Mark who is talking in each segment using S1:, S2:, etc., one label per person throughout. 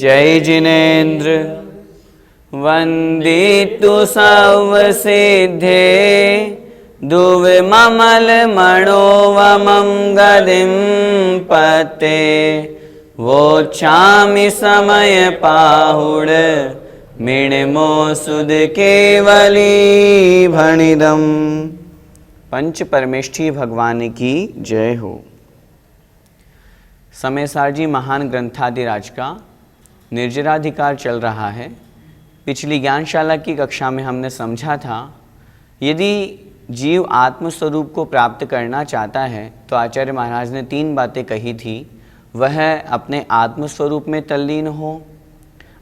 S1: जय जिनेन्द्र। वंदितु सर्वसिद्धे दुर्ममल मनोवमं गदिं पते वोच्छामि समय पाहुड मिणमो सुद केवली भणिदम। पंच परमेष्ठी भगवान की जय हो। समयसार जी महान ग्रंथादिराज का निर्जराधिकार चल रहा है। पिछली ज्ञानशाला की कक्षा में हमने समझा था यदि जीव आत्मस्वरूप को प्राप्त करना चाहता है तो आचार्य महाराज ने 3 बातें कही थी। वह अपने आत्मस्वरूप में तल्लीन हो,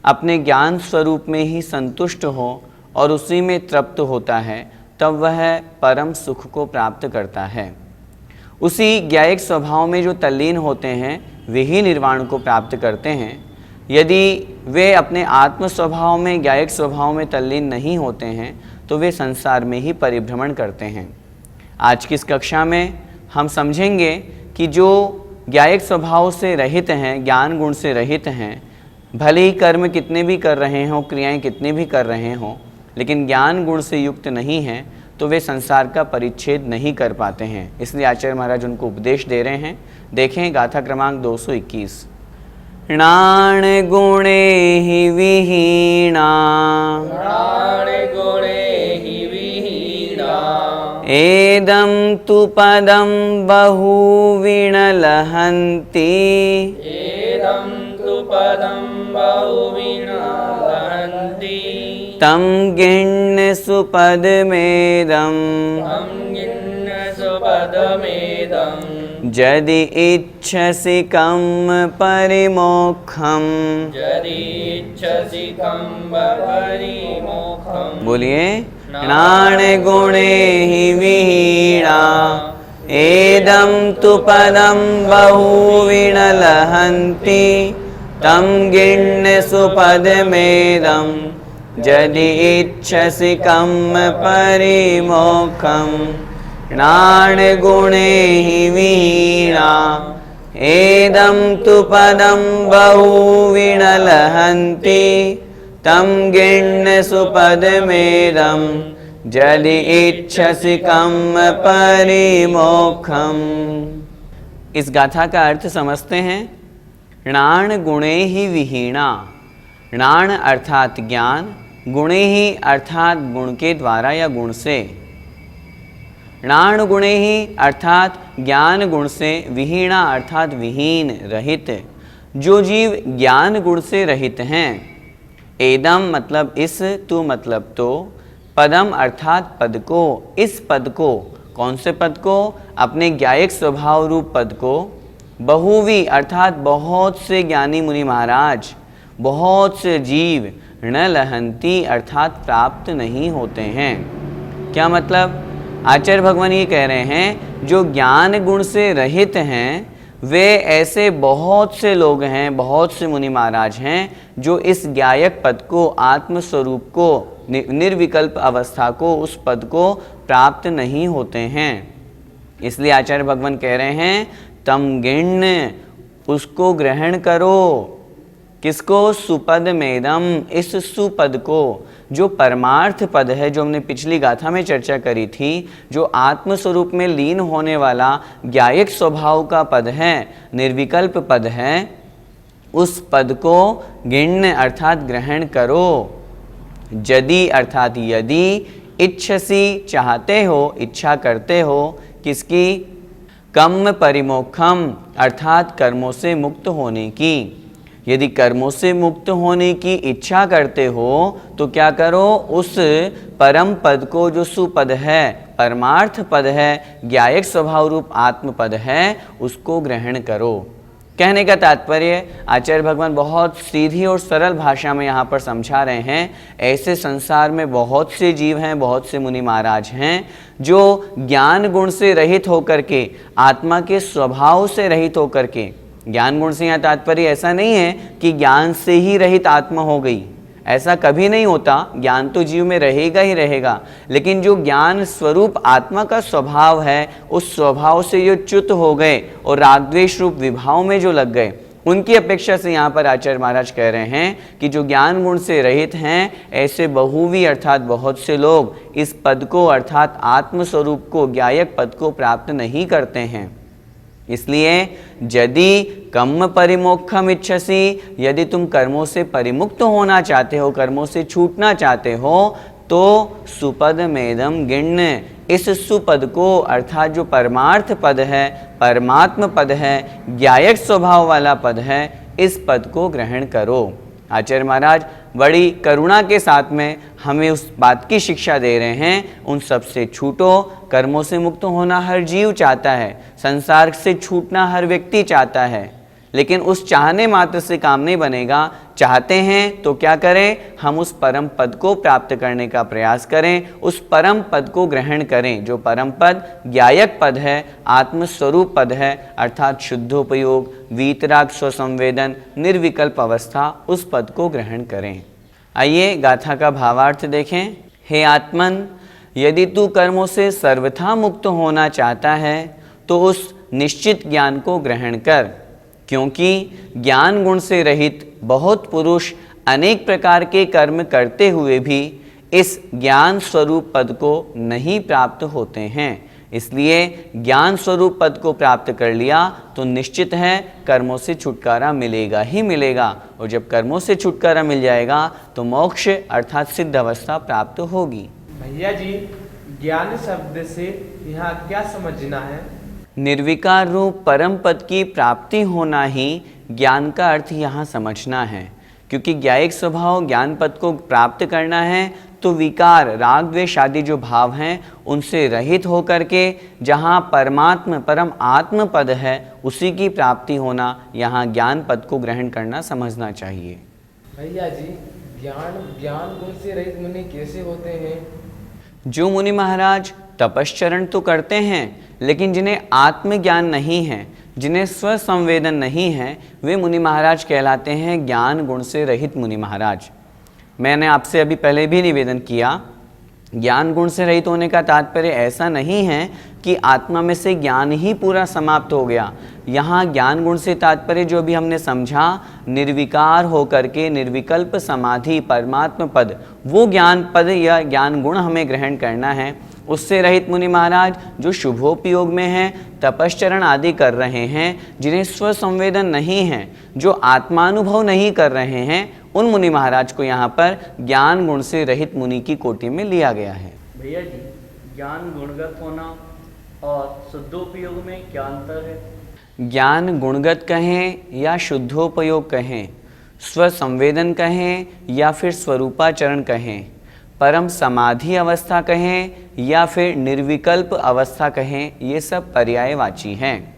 S1: अपने ज्ञान स्वरूप में ही संतुष्ट हो और उसी में तृप्त होता है, तब वह परम सुख को प्राप्त करता है। उसी ज्ञायक स्वभाव में जो तल्लीन होते हैं वे ही निर्वाण को प्राप्त करते हैं। यदि वे अपने आत्म स्वभाव में ज्ञायक स्वभाव में तल्लीन नहीं होते हैं तो वे संसार में ही परिभ्रमण करते हैं। आज की इस कक्षा में हम समझेंगे कि जो ज्ञायक स्वभाव से रहित हैं, ज्ञान गुण से रहित हैं, भले ही कर्म कितने भी कर रहे हों, क्रियाएं कितने भी कर रहे हों, लेकिन ज्ञान गुण से युक्त नहीं हैं तो वे संसार का परिच्छेद नहीं कर पाते हैं। इसलिए आचार्य महाराज उनको उपदेश दे रहे हैं। देखें गाथा क्रमांक 221। णाण गुणे हि विहीणा एदं तु पदं बहुविणलहन्ति तं गिण्य सुपदमेदं यदि इच्छसि कं परिमोक्षं। बोलिए। णाण गुणे हि विहीणा एदं तु पदं बहुविणलहन्ति तं गिण्य सुपदमेदं यदि इच्छसि कं परिमोक्षं। णाण गुणे हि विहीणा एदं तु पदं बहुविणलहन्ति तं गिण्य सुपदमेदं यदि इच्छसि कं परिमोक्षं। इस गाथा का अर्थ समझते हैं। णाण गुणे ही विहीणा। णाण अर्थात ज्ञान, गुणे ही अर्थात गुण के द्वारा या गुण से। णाण गुणे ही अर्थात ज्ञान गुण से, विहीणा अर्थात विहीन, रहित। जो जीव ज्ञान गुण से रहित हैं। एदम मतलब इस, तु मतलब तो, पदम अर्थात पद को, इस पद को, कौन से पद को? अपने ज्ञायक स्वभाव रूप पद को। बहुवी अर्थात बहुत से ज्ञानी मुनि महाराज, बहुत से जीव, न लहंती अर्थात प्राप्त नहीं होते हैं। क्या मतलब? आचार्य भगवान ये कह रहे हैं जो ज्ञान गुण से रहित हैं वे ऐसे बहुत से लोग हैं, बहुत से मुनि महाराज हैं जो इस ज्ञायक पद को, आत्मस्वरूप को, निर्विकल्प अवस्था को, उस पद को प्राप्त नहीं होते हैं। इसलिए आचार्य भगवान कह रहे हैं तम गिण्य, उसको ग्रहण करो। किसको? सुपद मेदम, इस सुपद को, जो परमार्थ पद है, जो हमने पिछली गाथा में चर्चा करी थी, जो आत्मस्वरूप में लीन होने वाला ज्ञायक स्वभाव का पद है, निर्विकल्प पद है, उस पद को गिण्य अर्थात ग्रहण करो। यदि अर्थात यदि, इच्छसी चाहते हो, इच्छा करते हो, किसकी? कम परिमोक्षम अर्थात कर्मों से मुक्त होने की। यदि कर्मों से मुक्त होने की इच्छा करते हो तो क्या करो? उस परम पद को, जो सुपद है, परमार्थ पद है, ज्ञायक स्वभाव रूप आत्म पद है, उसको ग्रहण करो। कहने का तात्पर्य आचार्य भगवान बहुत सीधी और सरल भाषा में यहाँ पर समझा रहे हैं। ऐसे संसार में बहुत से जीव हैं, बहुत से मुनि महाराज हैं जो ज्ञान गुण से रहित होकर के, आत्मा के स्वभाव से रहित होकर के, ज्ञान गुण से यहाँ तात्पर्य ऐसा नहीं है कि ज्ञान से ही रहित आत्मा हो गई, ऐसा कभी नहीं होता। ज्ञान तो जीव में रहेगा ही रहेगा, लेकिन जो ज्ञान स्वरूप आत्मा का स्वभाव है, उस स्वभाव से जो च्युत हो गए और रागद्वेष रूप विभाव में जो लग गए, उनकी अपेक्षा से यहाँ पर आचार्य महाराज कह रहे हैं कि जो ज्ञान गुण से रहित हैं, ऐसे बहुवी अर्थात बहुत से लोग इस पद को अर्थात आत्मस्वरूप को, ज्ञायक पद को प्राप्त नहीं करते हैं। इसलिए यदि कर्म परिमोक्षम इच्छसि, यदि तुम कर्मों से परिमुक्त होना चाहते हो, कर्मों से छूटना चाहते हो, तो सुपद मेदम गिण्य, इस सुपद को अर्थात जो परमार्थ पद है, परमात्म पद है, ज्ञायक स्वभाव वाला पद है, इस पद को ग्रहण करो। आचार्य महाराज बड़ी करुणा के साथ में हमें उस बात की शिक्षा दे रहे हैं, उन सब से छूटो। कर्मों से मुक्त होना हर जीव चाहता है, संसार से छूटना हर व्यक्ति चाहता है, लेकिन उस चाहने मात्र से काम नहीं बनेगा। चाहते हैं तो क्या करें, हम उस परम पद को प्राप्त करने का प्रयास करें, उस परम पद को ग्रहण करें, जो परम पद ज्ञायक पद है, आत्मस्वरूप पद है, अर्थात शुद्धोपयोग, वीतराग, स्वसंवेदन, निर्विकल्प अवस्था, उस पद को ग्रहण करें। आइए गाथा का भावार्थ देखें। हे आत्मन, यदि तू कर्मों से सर्वथा मुक्त होना चाहता है तो उस निश्चित ज्ञान को ग्रहण कर, क्योंकि ज्ञान गुण से रहित बहुत पुरुष अनेक प्रकार के कर्म करते हुए भी इस ज्ञान स्वरूप पद को नहीं प्राप्त होते हैं। इसलिए ज्ञान स्वरूप पद को प्राप्त कर लिया तो निश्चित है कर्मों से छुटकारा मिलेगा ही मिलेगा, और जब कर्मों से छुटकारा मिल जाएगा तो मोक्ष अर्थात सिद्ध अवस्था प्राप्त होगी।
S2: भैया जी, ज्ञान शब्द से यहाँ क्या समझना है?
S1: निर्विकार रूप परम पद की प्राप्ति होना ही ज्ञान का अर्थ यहाँ समझना है, क्योंकि ज्ञायक स्वभाव ज्ञान पद को प्राप्त करना है तो विकार, राग, द्वेष आदि जो भाव हैं उनसे रहित होकर के जहाँ परमात्म परम आत्म पद है उसी की प्राप्ति होना, यहाँ ज्ञान पद को ग्रहण करना समझना चाहिए।
S2: भैया जी, ज्ञान गुण से रहित मुनि कैसे होते हैं?
S1: जो मुनि महाराज तपश्चरण तो करते हैं, लेकिन जिन्हें आत्मज्ञान नहीं है, जिन्हें स्वसंवेदन नहीं है, वे मुनि महाराज कहलाते हैं ज्ञान गुण से रहित मुनि महाराज। मैंने आपसे अभी पहले भी निवेदन किया, ज्ञान गुण से रहित होने का तात्पर्य ऐसा नहीं है कि आत्मा में से ज्ञान ही पूरा समाप्त हो गया। यहाँ ज्ञान गुण से तात्पर्य जो भी हमने समझा, निर्विकार होकर के निर्विकल्प समाधि, परमात्म पद, वो ज्ञान पद या ज्ञान गुण हमें ग्रहण करना है। उससे रहित मुनि महाराज जो शुभोपयोग में हैं, तपश्चरण आदि कर रहे हैं, जिन्हें स्वसंवेदन नहीं है, जो आत्मानुभव नहीं कर रहे हैं, उन मुनि महाराज को यहाँ पर ज्ञान गुण से रहित मुनि की कोटि में लिया गया है।
S3: भैया जी, ज्ञान गुणगत होना और शुद्धोपयोग में क्या अंतर है?
S1: ज्ञान गुणगत कहें या शुद्धोपयोग कहें, स्वसंवेदन कहें या फिर स्वरूपाचरण कहें, परम समाधि अवस्था कहें या फिर निर्विकल्प अवस्था कहें, ये सब पर्यायवाची हैं।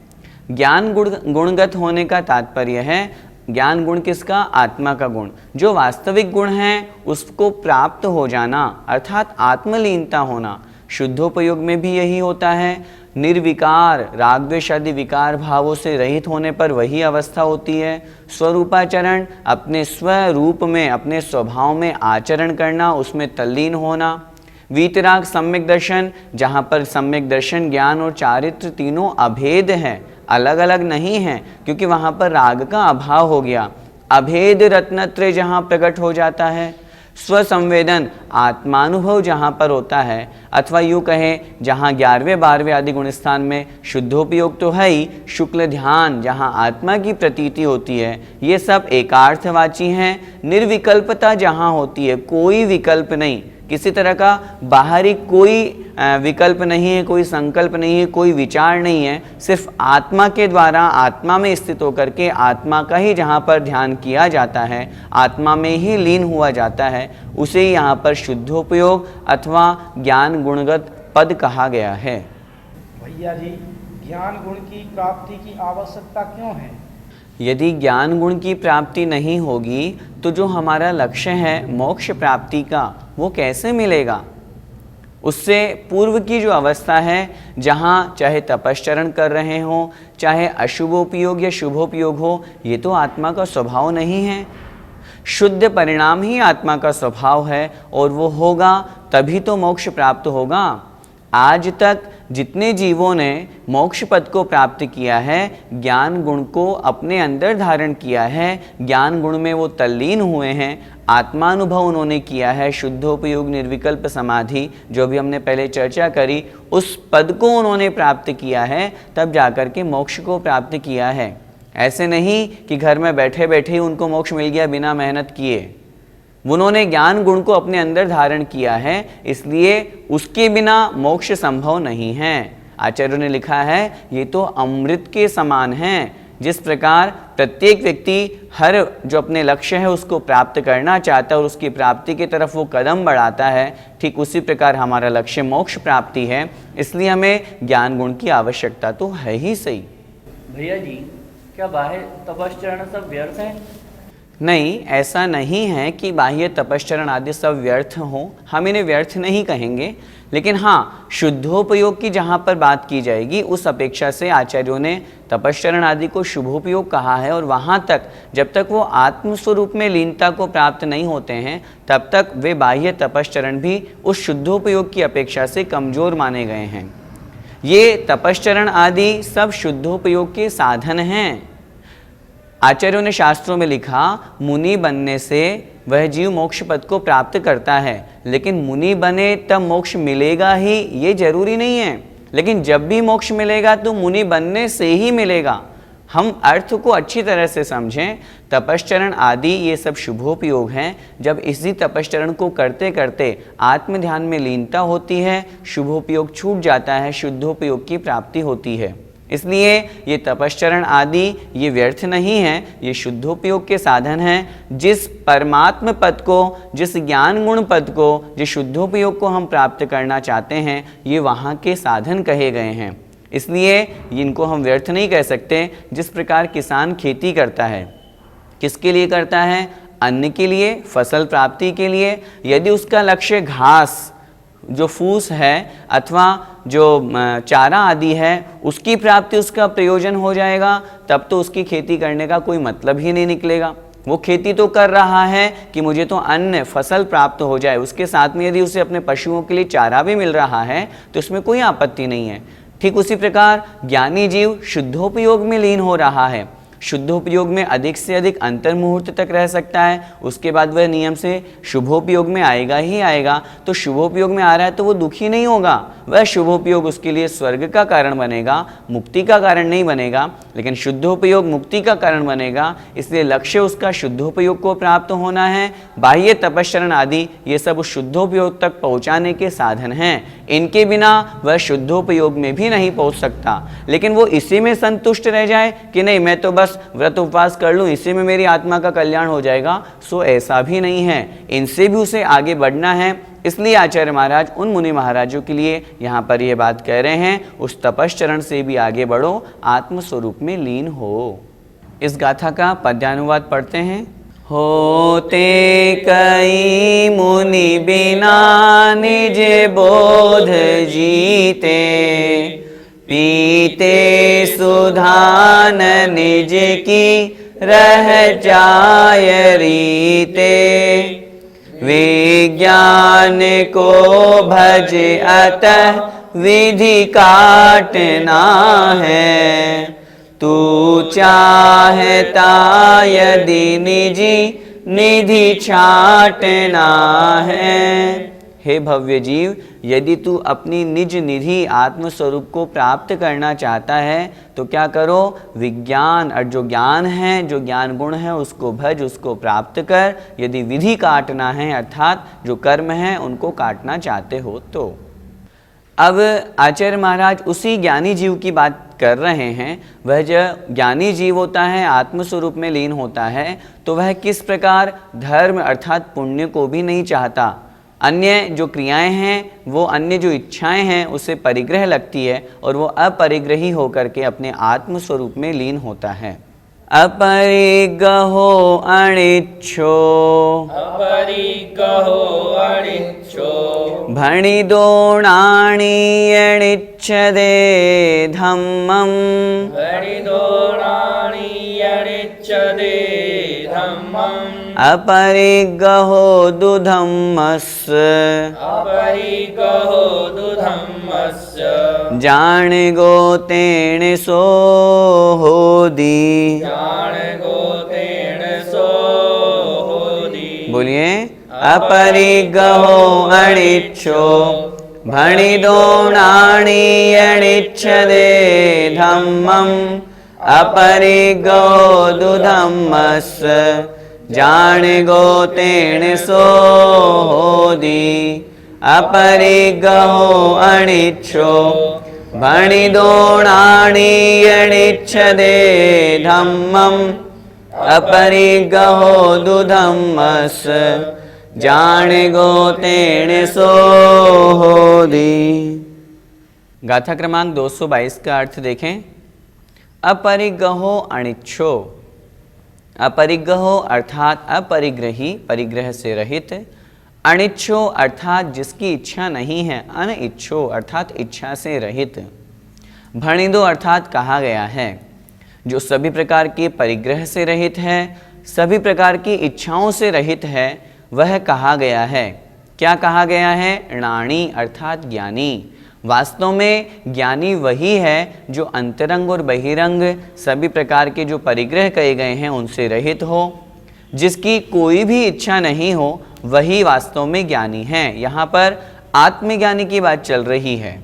S1: ज्ञान गुणगत होने का तात्पर्य है ज्ञान गुण किसका? आत्मा का गुण, जो वास्तविक गुण है उसको प्राप्त हो जाना, अर्थात आत्मलीनता होना। शुद्धोपयोग में भी यही होता है। निर्विकार, राग द्वेष आदि विकार भावों से रहित होने पर वही अवस्था होती है। स्वरूपाचरण, अपने स्वरूप में, अपने स्वभाव में आचरण करना, उसमें तल्लीन होना। वीतराग, सम्यक दर्शन, जहाँ पर सम्यक दर्शन, ज्ञान और चारित्र तीनों अभेद हैं, अलग अलग नहीं हैं, क्योंकि वहाँ पर राग का अभाव हो गया। अभेद रत्नत्रय जहाँ प्रकट हो जाता है। स्वसंवेदन, आत्मानुभव जहाँ पर होता है, अथवा यूँ कहें जहाँ 11वें 12वें आदि गुण स्थान में शुद्धोपयोग तो है ही, शुक्ल ध्यान जहाँ आत्मा की प्रतीति होती है, ये सब एकार्थवाची हैं। निर्विकल्पता जहाँ होती है, कोई विकल्प नहीं, किसी तरह का बाहरी कोई विकल्प नहीं है, कोई संकल्प नहीं है, कोई विचार नहीं है, सिर्फ आत्मा के द्वारा, आत्मा में स्थित होकर के आत्मा का ही जहाँ पर ध्यान किया जाता है, आत्मा में ही लीन हुआ जाता है, उसे ही यहाँ पर शुद्धोपयोग अथवा ज्ञान गुणगत पद कहा गया है।
S4: भैया जी, ज्ञान गुण की प्राप्ति की आवश्यकता क्यों है?
S1: यदि ज्ञान गुण की प्राप्ति नहीं होगी तो जो हमारा लक्ष्य है मोक्ष प्राप्ति का, वो कैसे मिलेगा? उससे पूर्व की जो अवस्था है, जहाँ चाहे तपश्चरण कर रहे हों, चाहे अशुभोपयोग या शुभोपयोग हो, ये तो आत्मा का स्वभाव नहीं है। शुद्ध परिणाम ही आत्मा का स्वभाव है, और वो होगा तभी तो मोक्ष प्राप्त होगा। आज तक जितने जीवों ने मोक्ष पद को प्राप्त किया है, ज्ञान गुण को अपने अंदर धारण किया है, ज्ञान गुण में वो तल्लीन हुए हैं, आत्मानुभव उन्होंने किया है, शुद्धोपयोग निर्विकल्प समाधि जो भी हमने पहले चर्चा करी, उस पद को उन्होंने प्राप्त किया है, तब जाकर के मोक्ष को प्राप्त किया है। ऐसे नहीं कि घर में बैठे बैठे ही उनको मोक्ष मिल गया बिना मेहनत किए। उन्होंने ज्ञान गुण को अपने अंदर धारण किया है, इसलिए उसके बिना मोक्ष संभव नहीं है। आचार्यों ने लिखा है ये तो अमृत के समान हैं। जिस प्रकार प्रत्येक व्यक्ति हर जो अपने लक्ष्य है उसको प्राप्त करना चाहता है और उसकी प्राप्ति की तरफ वो कदम बढ़ाता है, ठीक उसी प्रकार हमारा लक्ष्य मोक्ष प्राप्ति है, इसलिए हमें ज्ञान गुण की आवश्यकता तो है ही सही।
S3: भैया जी, क्या बाह्य तपश्चरण सब व्यर्थ हैं?
S1: नहीं, ऐसा नहीं है कि बाह्य तपश्चरण आदि सब व्यर्थ हों, हम इन्हें व्यर्थ नहीं कहेंगे, लेकिन हाँ, शुद्धोपयोग की जहाँ पर बात की जाएगी उस अपेक्षा से आचार्यों ने तपश्चरण आदि को शुभोपयोग कहा है, और वहाँ तक जब तक वो आत्मस्वरूप में लीनता को प्राप्त नहीं होते हैं तब तक वे बाह्य तपश्चरण भी उस शुद्धोपयोग की अपेक्षा से कमज़ोर माने गए हैं। ये तपश्चरण आदि सब शुद्धोपयोग के साधन हैं। आचार्यों ने शास्त्रों में लिखा, मुनि बनने से वह जीव मोक्ष पद को प्राप्त करता है, लेकिन मुनि बने तब मोक्ष मिलेगा ही ये जरूरी नहीं है, लेकिन जब भी मोक्ष मिलेगा तो मुनि बनने से ही मिलेगा। हम अर्थ को अच्छी तरह से समझें। तपश्चरण आदि ये सब शुभोपयोग हैं। जब इसी तपश्चरण को करते करते आत्म ध्यान में लीनता होती है, शुभोपयोग छूट जाता है, शुद्धोपयोग की प्राप्ति होती है। इसलिए ये तपश्चरण आदि ये व्यर्थ नहीं है, ये शुद्धोपयोग के साधन हैं। जिस परमात्म पद को, जिस ज्ञान गुण पद को, जिस शुद्धोपयोग को हम प्राप्त करना चाहते हैं, ये वहाँ के साधन कहे गए हैं। इसलिए इनको हम व्यर्थ नहीं कह सकते। जिस प्रकार किसान खेती करता है, किसके लिए करता है? अन्न के लिए, फसल प्राप्ति के लिए। यदि उसका लक्ष्य घास जो फूस है अथवा जो चारा आदि है उसकी प्राप्ति, उसका प्रयोजन हो जाएगा, तब तो उसकी खेती करने का कोई मतलब ही नहीं निकलेगा। वो खेती तो कर रहा है कि मुझे तो अन्न फसल प्राप्त हो जाए, उसके साथ में यदि उसे अपने पशुओं के लिए चारा भी मिल रहा है तो उसमें कोई आपत्ति नहीं है। ठीक उसी प्रकार ज्ञानी जीव शुद्धोपयोग में लीन हो रहा है, शुद्धोपयोग में अधिक से अधिक अंतर मुहूर्त तक रह सकता है, उसके बाद वह नियम से शुभोपयोग में आएगा ही आएगा। तो शुभोपयोग में आ रहा है तो वो दुखी नहीं होगा, वह शुभोपयोग उसके लिए स्वर्ग का कारण बनेगा, मुक्ति का कारण नहीं बनेगा, लेकिन शुद्धोपयोग मुक्ति का कारण बनेगा। इसलिए लक्ष्य उसका शुद्धोपयोग को प्राप्त होना है। बाह्य तपश्चरण आदि ये सब उस शुद्धोपयोग तक पहुँचाने के साधन हैं। इनके बिना वह शुद्धोपयोग में भी नहीं पहुँच सकता। लेकिन वो इसी में संतुष्ट रह जाए कि नहीं, मैं तो बस व्रत उपवास कर लूँ, इसी में मेरी आत्मा का कल्याण हो जाएगा, सो ऐसा भी नहीं है। इनसे भी उसे आगे बढ़ना है। इसलिए आचार्य महाराज उन मुनि महाराजों के लिए यहाँ पर यह बात कह रहे हैं, उस तपश्चरण से भी आगे बढ़ो, आत्मस्वरूप में लीन हो। इस गाथा का पद्यानुवाद पढ़ते हैं। होते कई मुनि बिना निज बोध जीते, पीते सुधान निज की रह जाय रीते, विज्ञान को भज अतः विधि काटना है, तू चाहता यदि निजी निधि छाटना है। हे भव्य जीव, यदि तू अपनी निज निधि आत्मस्वरूप को प्राप्त करना चाहता है तो क्या करो? विज्ञान और जो ज्ञान है, जो ज्ञान गुण है, उसको भज, उसको प्राप्त कर। यदि विधि काटना है अर्थात जो कर्म है उनको काटना चाहते हो तो। अब आचार्य महाराज उसी ज्ञानी जीव की बात कर रहे हैं। वह जो ज्ञानी जीव होता है, आत्मस्वरूप में लीन होता है, तो वह किस प्रकार धर्म अर्थात पुण्य को भी नहीं चाहता। अन्य जो क्रियाएं हैं, वो अन्य जो इच्छाएं हैं उसे परिग्रह लगती है और वो अपरिग्रही होकर के अपने आत्मस्वरूप में लीन होता है। अपरिग्रहो अनिच्छो,
S2: अपरिग्रहो अनिच्छो,
S1: भणिदोणाणि यणिच्छदे धम्मम्
S5: वणिदोणानि यणिच्छदे धम्मम्
S1: अपरिग्रहो दुधम्मस्य
S5: अपरिग्रहो दुधम्मस्य
S1: जाणगोतेन सो होदि।
S5: जाणगोतेन सो होदि।
S1: बोलिए अपरिग्रहो अनिच्छो भणिदोणाणि यणिच्छदे धम्मम् अपरिग्रहो दुधम्मस्य जाणगोतेन सो होदि। अपरिग्रहो अनिच्छो भणिदोणाणि यणिच्छदे धम्मम् अपरिग्रहो दुधम्मस्य जाणगोतेन सो होदि। गाथा क्रमांक 222 का अर्थ देखें। अपरिग्रहो अनिच्छो। अपरिग्रहो अर्थात अपरिग्रही, परिग्रह से रहित। अनिच्छो अर्थात जिसकी इच्छा नहीं है। अनिच्छो अर्थात इच्छा से रहित। भणिदो अर्थात कहा गया है जो सभी प्रकार के परिग्रह से रहित है, सभी प्रकार की इच्छाओं से रहित है, वह कहा गया है। क्या कहा गया है? णाणी अर्थात ज्ञानी। वास्तव में ज्ञानी वही है जो अंतरंग और बहिरंग सभी प्रकार के जो परिग्रह कहे गए हैं उनसे रहित हो, जिसकी कोई भी इच्छा नहीं हो, वही वास्तव में ज्ञानी है। यहाँ पर आत्मज्ञानी की बात चल रही है।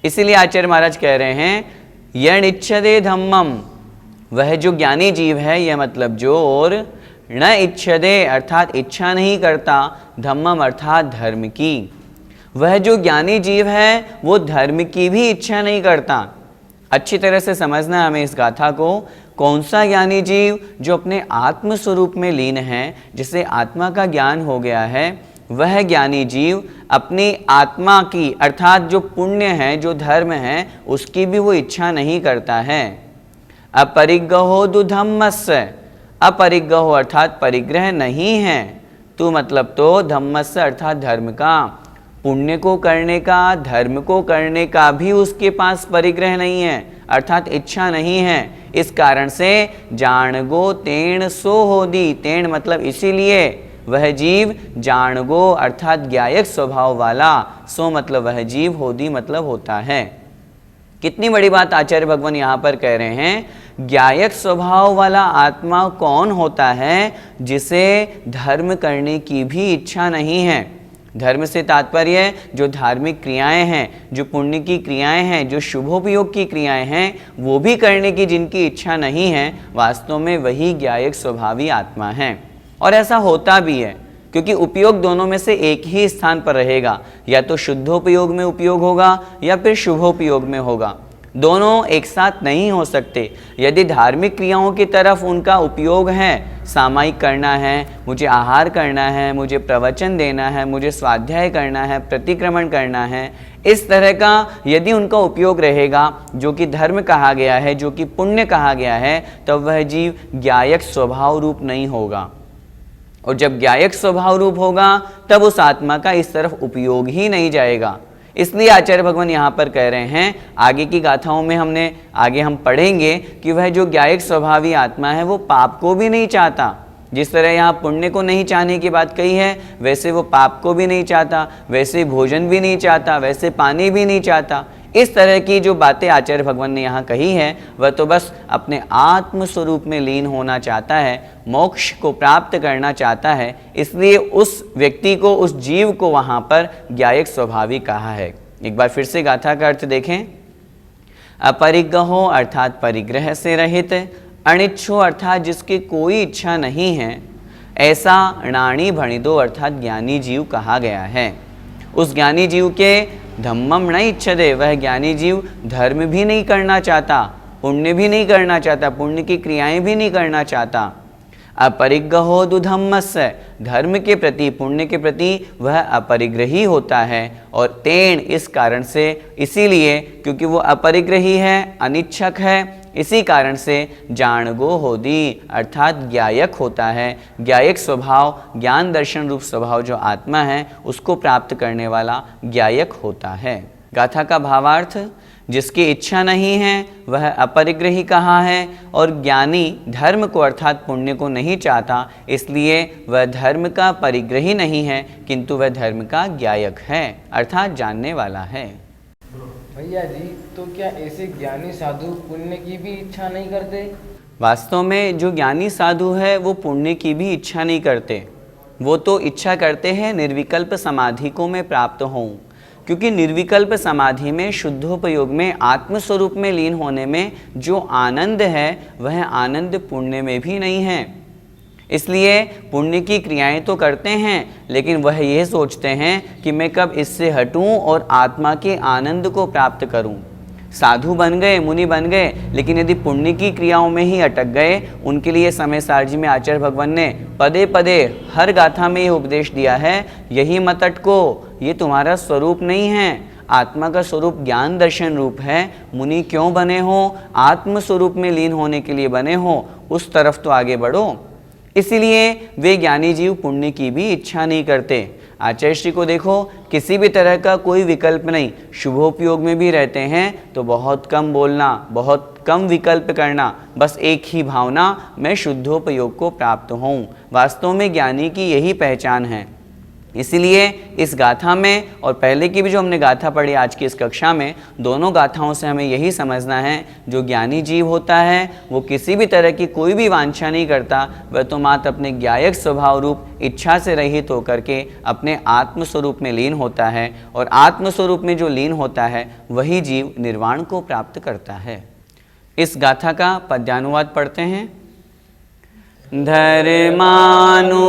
S1: इसीलिए आचार्य महाराज कह रहे हैं यणिच्छदे धम्मम, वह जो ज्ञानी जीव है, यह मतलब जो, और न इच्छदे अर्थात इच्छा नहीं करता, धम्मम अर्थात धर्म की। वह जो ज्ञानी जीव है वो धर्म की भी इच्छा नहीं करता। अच्छी तरह से समझना है हमें इस गाथा को। कौन सा ज्ञानी जीव? जो अपने आत्म स्वरूप में लीन है, जिसे आत्मा का ज्ञान हो गया है, वह ज्ञानी जीव अपनी आत्मा की अर्थात जो पुण्य है, जो धर्म है, उसकी भी वो इच्छा नहीं करता है। अपरिग्रहो दुधम्मस्य। अपरिग्रहो अर्थात परिग्रह नहीं है, तो मतलब तो धम्मस्य अर्थात धर्म का, पुण्य को करने का, धर्म को करने का भी उसके पास परिग्रह नहीं है, अर्थात इच्छा नहीं है। इस कारण से जाणगो तेण सो होदि। तेण मतलब इसीलिए वह जीव जाणगो अर्थात ज्ञायक स्वभाव वाला, सो मतलब वह जीव, होदि मतलब होता है। कितनी बड़ी बात आचार्य भगवान यहाँ पर कह रहे हैं। ज्ञायक स्वभाव वाला आत्मा कौन होता है? जिसे धर्म करने की भी इच्छा नहीं है। धर्म से तात्पर्य जो धार्मिक क्रियाएं हैं, जो पुण्य की क्रियाएं हैं, जो शुभोपयोग की क्रियाएं हैं, वो भी करने की जिनकी इच्छा नहीं है, वास्तव में वही ज्ञायक स्वभावी आत्मा है। और ऐसा होता भी है, क्योंकि उपयोग दोनों में से एक ही स्थान पर रहेगा। या तो शुद्धोपयोग में उपयोग होगा या फिर शुभोपयोग में होगा। दोनों एक साथ नहीं हो सकते। यदि धार्मिक क्रियाओं की तरफ उनका उपयोग है, सामायिक करना है, मुझे आहार करना है, मुझे प्रवचन देना है, मुझे स्वाध्याय करना है, प्रतिक्रमण करना है, इस तरह का यदि उनका उपयोग रहेगा, जो कि धर्म कहा गया है, जो कि पुण्य कहा गया है, तब वह जीव ज्ञायक स्वभाव रूप नहीं होगा। और जब ज्ञायक स्वभाव रूप होगा, तब उस आत्मा का इस तरफ उपयोग ही नहीं जाएगा। इसलिए आचार्य भगवान यहाँ पर कह रहे हैं, आगे की गाथाओं में आगे हम पढ़ेंगे कि वह जो ज्ञायक स्वभावी आत्मा है वो पाप को भी नहीं चाहता। जिस तरह यहाँ पुण्य को नहीं चाहने की बात कही है, वैसे वो पाप को भी नहीं चाहता, वैसे भोजन भी नहीं चाहता, वैसे पानी भी नहीं चाहता। इस तरह की जो बातें आचार्य भगवान ने यहाँ कही है, वह तो बस अपने आत्म स्वरूप में लीन होना चाहता है, मोक्ष को प्राप्त करना चाहता है। इसलिए उस व्यक्ति को, उस जीव को वहाँ पर ज्ञायक स्वभावी कहा है। एक बार फिर से गाथा का अर्थ देखें। अपरिग्रहो अर्थात परिग्रह से रहित, अनिच्छो अर्थात जिसकी कोई इच्छा नहीं है, ऐसा णाणी भणिदो अर्थात ज्ञानी जीव कहा गया है। उस ज्ञानी जीव के धम्मम न इच्छदे, वह ज्ञानी जीव धर्म भी नहीं करना चाहता, पुण्य भी नहीं करना चाहता, पुण्य की क्रियाएं भी नहीं करना चाहता। अपरिग्रहो दुधम्मस्य, धर्म के प्रति, पुण्य के प्रति वह अपरिग्रही होता है। और तेण इस कारण से, इसीलिए क्योंकि वो अपरिग्रही है, अनिच्छक है, इसी कारण से जाणगो होदी अर्थात ज्ञायक होता है। ज्ञायक स्वभाव, ज्ञान दर्शन रूप स्वभाव जो आत्मा है उसको प्राप्त करने वाला ज्ञायक होता है। गाथा का भावार्थ, जिसकी इच्छा नहीं है वह अपरिग्रही कहा है, और ज्ञानी धर्म को अर्थात पुण्य को नहीं चाहता, इसलिए वह धर्म का परिग्रही नहीं है किंतु वह धर्म का ज्ञायक है अर्थात जानने वाला है।
S2: भैया जी, तो क्या ऐसे ज्ञानी साधु पुण्य की भी इच्छा नहीं करते?
S1: वास्तव में जो ज्ञानी साधु है वो पुण्य की भी इच्छा नहीं करते, वो तो इच्छा करते हैं निर्विकल्प समाधि को मैं प्राप्त होऊं, क्योंकि निर्विकल्प समाधि में शुद्धोपयोग में आत्मस्वरूप में लीन होने में जो आनंद है वह आनंद पुण्य में भी नहीं है। इसलिए पुण्य की क्रियाएं तो करते हैं, लेकिन वह यह सोचते हैं कि मैं कब इससे हटूं और आत्मा के आनंद को प्राप्त करूं। साधु बन गए, मुनि बन गए, लेकिन यदि पुण्य की क्रियाओं में ही अटक गए, उनके लिए समय सारजी में आचार्य भगवान ने पदे पदे हर गाथा में यह उपदेश दिया है, यही मत अटको, ये तुम्हारा स्वरूप नहीं है। आत्मा का स्वरूप ज्ञान दर्शन रूप है। मुनि क्यों बने हो? आत्म स्वरूप में लीन होने के लिए बने हो, उस तरफ तो आगे बढ़ो। इसलिए वे ज्ञानी जीव पुण्य की भी इच्छा नहीं करते। आचार्य श्री को देखो, किसी भी तरह का कोई विकल्प नहीं, शुभोपयोग में भी रहते हैं तो बहुत कम बोलना, बहुत कम विकल्प करना, बस एक ही भावना, मैं शुद्धोपयोग को प्राप्त होऊं। वास्तव में ज्ञानी की यही पहचान है। इसीलिए इस गाथा में और पहले की भी जो हमने गाथा पढ़ी आज की इस कक्षा में, दोनों गाथाओं से हमें यही समझना है, जो ज्ञानी जीव होता है वो किसी भी तरह की कोई भी वांछा नहीं करता, वह तो मात्र अपने ज्ञायक स्वभाव रूप इच्छा से रहित होकर के अपने आत्मस्वरूप में लीन होता है, और आत्मस्वरूप में जो लीन होता है वही जीव निर्वाण को प्राप्त करता है। इस गाथा का पद्यानुवाद पढ़ते हैं। धर्मानुराग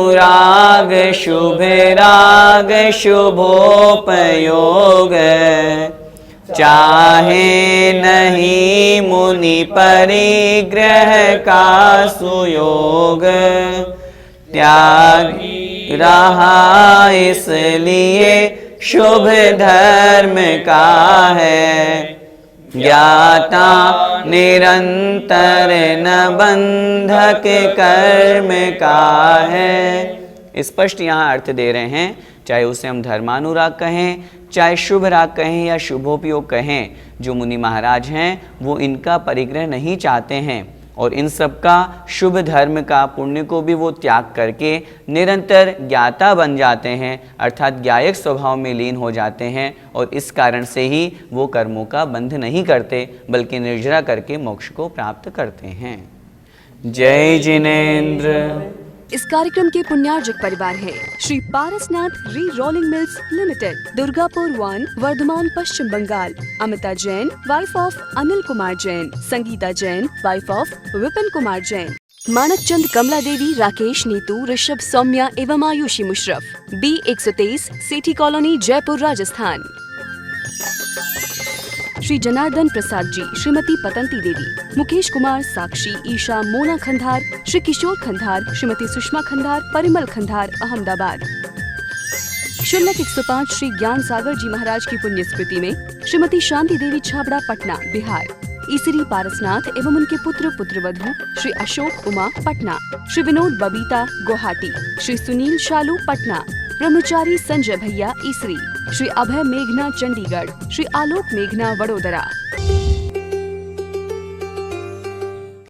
S1: शुभ राग शुभोपयोग, चाहे नहीं मुनि परिग्रह का सुयोग। त्याग रहा इसलिए शुभ धर्म का है, ज्ञाता निरंतर न बंधक कर्म का है। स्पष्ट यहाँ अर्थ दे रहे हैं, चाहे उसे हम धर्मानुराग कहें, चाहे शुभ राग कहें या शुभोपयोग कहें, जो मुनि महाराज हैं वो इनका परिग्रह नहीं चाहते हैं, और इन सब का शुभ धर्म का पुण्य को भी वो त्याग करके निरंतर ज्ञाता बन जाते हैं, अर्थात ज्ञायक स्वभाव में लीन हो जाते हैं, और इस कारण से ही वो कर्मों का बंध नहीं करते बल्कि निर्जरा करके मोक्ष को प्राप्त करते हैं। जय जिनेन्द्र।
S6: इस कार्यक्रम के पुण्यार्जक परिवार है Shri Parasnath re rolling mills limited, Durgapur 1, Bardhaman, Paschim Bangal. Amita Jain, wife of Anil Kumar Jain. Sangeeta Jain, wife of Vipin Kumar Jain. Manak Chand, Kamla Devi, Rakesh, Neetu, Rishabh, Saumya एवं आयुषी मुशरफ। B123, Sethi colony, Jaipur, Rajasthan. श्री जनार्दन प्रसाद जी, श्रीमती पतंती देवी, मुकेश कुमार, साक्षी, ईशा, मोना खंधार, श्री किशोर खंधार, श्रीमती सुषमा खंधार, परिमल खंधार, अहमदाबाद। शुल्लक 105 श्री ज्ञान सागर जी महाराज की पुण्य स्मृति में श्रीमती शांति देवी छाबड़ा, पटना, बिहार। ईसरी पारसनाथ एवं उनके पुत्र पुत्रवधू श्री अशोक उमा, पटना। श्री विनोद बबीता, गुवाहाटी। श्री सुनील शालू, पटना। ब्रह्मचारी संजय भैया, ईसरी। श्री अभय मेघना, चंडीगढ़। श्री आलोक मेघना, वडोदरा।